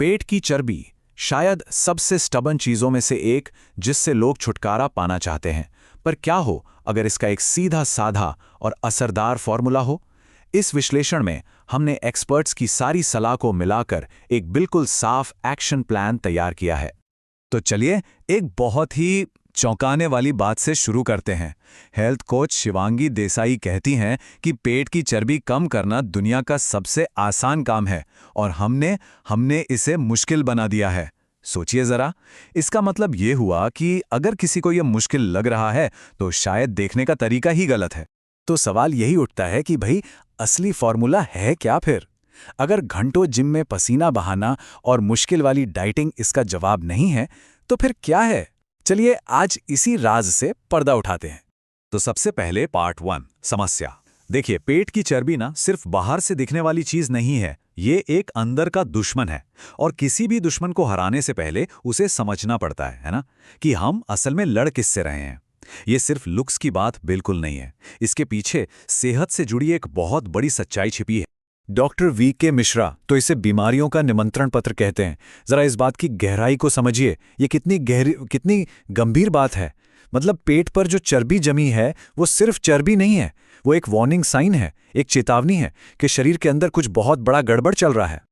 पेट की चर्बी शायद सबसे स्टबन चीजों में से एक जिससे लोग छुटकारा पाना चाहते हैं। पर क्या हो अगर इसका एक सीधा साधा और असरदार फॉर्मूला हो? इस विश्लेषण में हमने एक्सपर्ट्स की सारी सलाह को मिलाकर एक बिल्कुल साफ एक्शन प्लान तैयार किया है। तो चलिए एक बहुत ही चौंकाने वाली बात से शुरू करते हैं। हेल्थ कोच शिवांगी देसाई कहती हैं कि पेट की चर्बी कम करना दुनिया का सबसे आसान काम है और हमने इसे मुश्किल बना दिया है। सोचिए जरा, इसका मतलब ये हुआ कि अगर किसी को यह मुश्किल लग रहा है तो शायद देखने का तरीका ही गलत है। तो सवाल यही उठता है कि भाई असली फॉर्मूला है क्या फिर? अगर घंटों जिम में पसीना बहाना और मुश्किल वाली डाइटिंग इसका जवाब नहीं है तो फिर क्या है? चलिए आज इसी राज से पर्दा उठाते हैं। तो सबसे पहले पार्ट 1, समस्या। देखिए, पेट की चर्बी ना सिर्फ बाहर से दिखने वाली चीज नहीं है, ये एक अंदर का दुश्मन है। और किसी भी दुश्मन को हराने से पहले उसे समझना पड़ता है ना, कि हम असल में लड़ किससे रहे हैं। ये सिर्फ लुक्स की बात बिल्कुल नहीं है, इसके पीछे सेहत से जुड़ी एक बहुत बड़ी सच्चाई छिपी है। Doctor VK. मिश्रा तो इसे बीमारियों का निमंत्रण पत्र कहते हैं। जरा इस बात की गहराई को समझिए, ये कितनी गंभीर बात है। मतलब पेट पर जो चर्बी जमी है वो सिर्फ चर्बी नहीं है, वो एक वार्निंग साइन है, एक चेतावनी है कि शरीर के अंदर कुछ बहुत बड़ा गड़बड़ चल रहा है।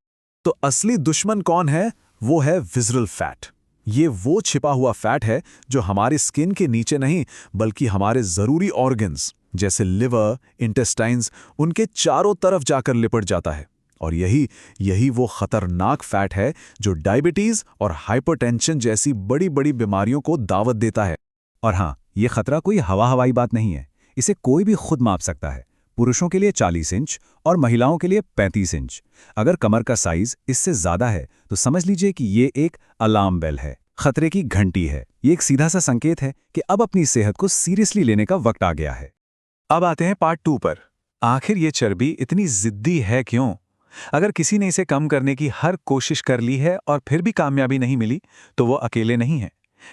तो असली दुश्मन कौन है? वो है विसरल फैट। ये वो छिपा हुआ फैट है जो हमारे स्किन के नीचे नहीं बल्कि हमारे जरूरी ऑर्गन्स जैसे लिवर, इंटेस्टाइन्स, उनके चारों तरफ जाकर लिपट जाता है। और यही वो खतरनाक फैट है जो डायबिटीज और हाइपरटेंशन जैसी बड़ी बड़ी बीमारियों को दावत देता है। और हाँ, ये खतरा कोई हवाई बात नहीं है, इसे कोई भी खुद माप सकता है। पुरुषों के लिए 40 इंच और महिलाओं के लिए 35 इंच। अगर कमर का साइज इससे ज्यादा है तो समझ लीजिए कि ये एक अलार्म बेल है, खतरे की घंटी है। ये एक सीधा सा संकेत है कि अब अपनी सेहत को सीरियसली लेने का वक्त आ गया है। अब आते हैं पार्ट 2 पर। आखिर ये चर्बी इतनी जिद्दी है क्यों? अगर किसी ने इसे कम करने की हर कोशिश कर ली है और फिर भी कामयाबी नहीं मिली तो वो अकेले नहीं है।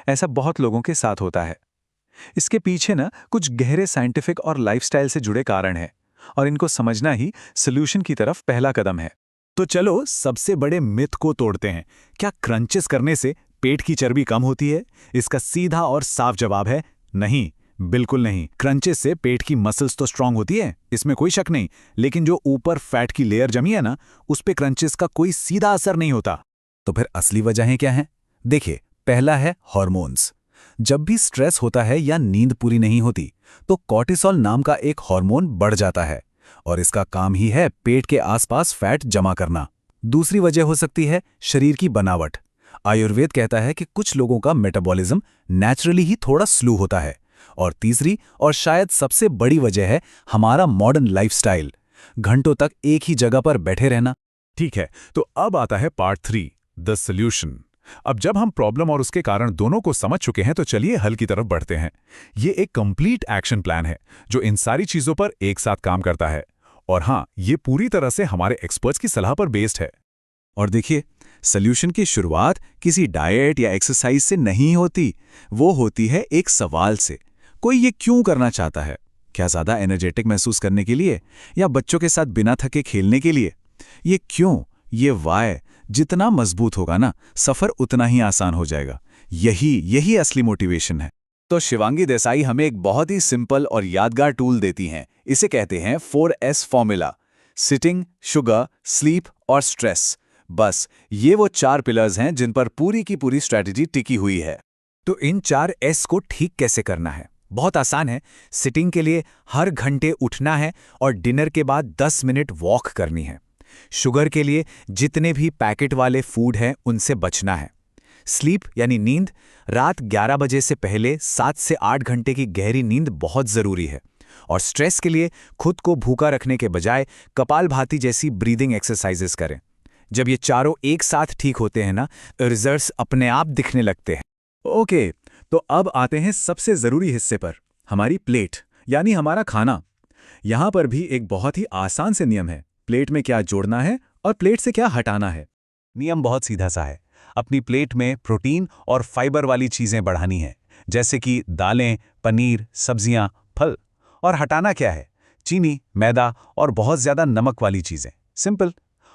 ऐसा बहुत लोगों के साथ होता है। इसके पीछे ना कुछ गहरे साइंटिफिक और लाइफस्टाइल से जुड़े कारण हैं और इनको समझना ही सॉल्यूशन की तरफ पहला कदम है। तो चलो सबसे बड़े मिथ को तोड़ते हैं। क्या क्रंचेस करने से पेट की चर्बी कम होती है? इसका सीधा और साफ जवाब है नहीं, बिल्कुल नहीं। क्रंचेस से पेट की मसल्स तो स्ट्रांग होती है, इसमें कोई शक नहीं, लेकिन जो ऊपर फैट की लेयर जमी है ना, उस पे क्रंचेस का कोई सीधा असर नहीं होता। तो फिर असली वजहें क्या हैं? देखिए, पहला है हार्मोन्स। जब भी स्ट्रेस होता है या नींद पूरी नहीं होती तो कॉर्टिसोल नाम का एक हार्मोन बढ़ जाता है और इसका काम ही है पेट के आसपास फैट जमा करना। दूसरी वजह हो सकती है शरीर की बनावट। आयुर्वेद कहता है कि कुछ लोगों का मेटाबॉलिज्म नेचुरली ही थोड़ा स्लो होता है। और तीसरी और शायद सबसे बड़ी वजह है हमारा मॉडर्न लाइफस्टाइल, घंटों तक एक ही जगह पर बैठे रहना। ठीक है, तो अब आता है पार्ट 3, द सॉल्यूशन। अब जब हम प्रॉब्लम और उसके कारण दोनों को समझ चुके हैं तो चलिए हल की तरफ बढ़ते हैं। ये एक कंप्लीट एक्शन प्लान है जो इन सारी चीजों पर एक साथ काम करता है। और हाँ, ये पूरी तरह से हमारे एक्सपर्ट्स की सलाह पर बेस्ड है। और देखिए, सॉल्यूशन की शुरुआत किसी डाइट या एक्सरसाइज से नहीं होती, वो होती है एक सवाल से। कोई ये क्यों करना चाहता है? क्या ज्यादा एनर्जेटिक महसूस करने के लिए या बच्चों के साथ बिना थके खेलने के लिए? ये क्यों, ये वाय जितना मजबूत होगा ना, सफर उतना ही आसान हो जाएगा। यही असली मोटिवेशन है। तो शिवांगी देसाई हमें एक बहुत ही सिंपल और यादगार टूल देती हैं। इसे कहते हैं 4S formula: sitting, sugar, sleep और स्ट्रेस। बस ये वो 4 पिलर्स हैं जिन पर पूरी की पूरी स्ट्रैटेजी टिकी हुई है। तो इन 4 S को ठीक कैसे करना है? बहुत आसान है। सिटिंग के लिए हर घंटे उठना है और डिनर के बाद 10 मिनट वॉक करनी है। शुगर के लिए जितने भी पैकेट वाले फूड हैं उनसे बचना है। स्लीप यानी नींद, रात 11 बजे से पहले 7 से 8 घंटे की गहरी नींद बहुत जरूरी है। और स्ट्रेस के लिए खुद को भूखा रखने के बजाय कपालभाति जैसी ब्रीदिंग एक्सरसाइजेस करें। जब ये चारों एक साथ ठीक होते हैं ना, रिजल्ट्स अपने आप दिखने लगते हैं। ओके, तो अब आते हैं सबसे जरूरी हिस्से पर, हमारी प्लेट यानी हमारा खाना। यहां पर भी एक बहुत ही आसान से नियम है। प्लेट में क्या जोड़ना है और प्लेट से क्या हटाना है। नियम बहुत सीधा सा है। अपनी प्लेट में प्रोटीन और फाइबर वाली चीजें बढ़ानी है, जैसे कि दालें, पनीर, सब्जियां, फल। और हटाना क्या है? चीनी, मैदा और बहुत ज्यादा नमक वाली चीजें। सिंपल।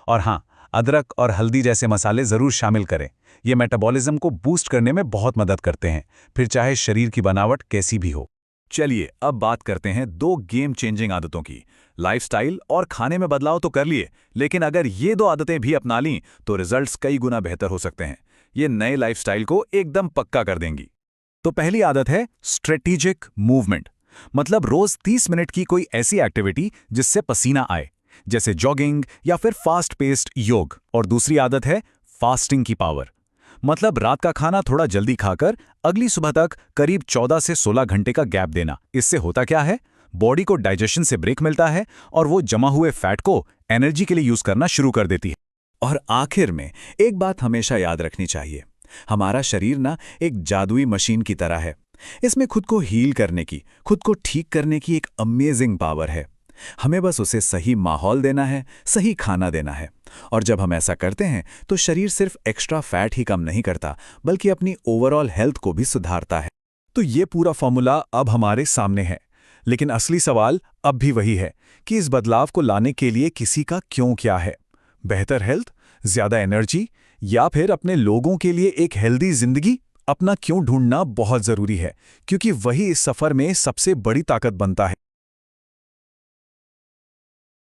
और हाँ, अदरक और हल्दी जैसे मसाले ज़रूर शामिल करें। ये मेटाबॉलिज्म को बूस्ट करने में बहुत मदद करते हैं, फिर चाहे शरीर की बनावट कैसी भी हो। चलिए अब बात करते हैं 2 गेम चेंजिंग आदतों की। लाइफस्टाइल और खाने में बदलाव तो कर लिए, लेकिन अगर ये 2 आदतें भी अपना लीं तो रिजल्ट्स कई गुना बेहतर हो सकते हैं। ये नए लाइफस्टाइल को एकदम पक्का कर देंगी। तो पहली आदत है स्ट्रेटेजिक मूवमेंट, मतलब रोज 30 मिनट की कोई ऐसी एक्टिविटी जिससे पसीना आए, जैसे जॉगिंग या फिर फास्ट पेस्ड योग। और दूसरी आदत है फास्टिंग की पावर, मतलब रात का खाना थोड़ा जल्दी खाकर अगली सुबह तक करीब 14 से 16 घंटे का गैप देना। इससे होता क्या है, बॉडी को डाइजेशन से ब्रेक मिलता है और वो जमा हुए फैट को एनर्जी के लिए यूज करना शुरू कर देती है। और आखिर में एक बात हमेशा याद रखनी चाहिए, हमारा शरीर ना एक जादुई मशीन की तरह है। इसमें खुद को हील करने की, खुद को ठीक करने की एक अमेजिंग पावर है। हमें बस उसे सही माहौल देना है, सही खाना देना है। और जब हम ऐसा करते हैं तो शरीर सिर्फ एक्स्ट्रा फैट ही कम नहीं करता, बल्कि अपनी ओवरऑल हेल्थ को भी सुधारता है। तो ये पूरा फॉर्मूला अब हमारे सामने है, लेकिन असली सवाल अब भी वही है कि इस बदलाव को लाने के लिए किसी का क्यों क्या है। बेहतर हेल्थ, ज्यादा एनर्जी, या फिर अपने लोगों के लिए एक हेल्दी जिंदगी। अपना क्यों ढूंढना बहुत जरूरी है, क्योंकि वही इस सफर में सबसे बड़ी ताकत बनता है।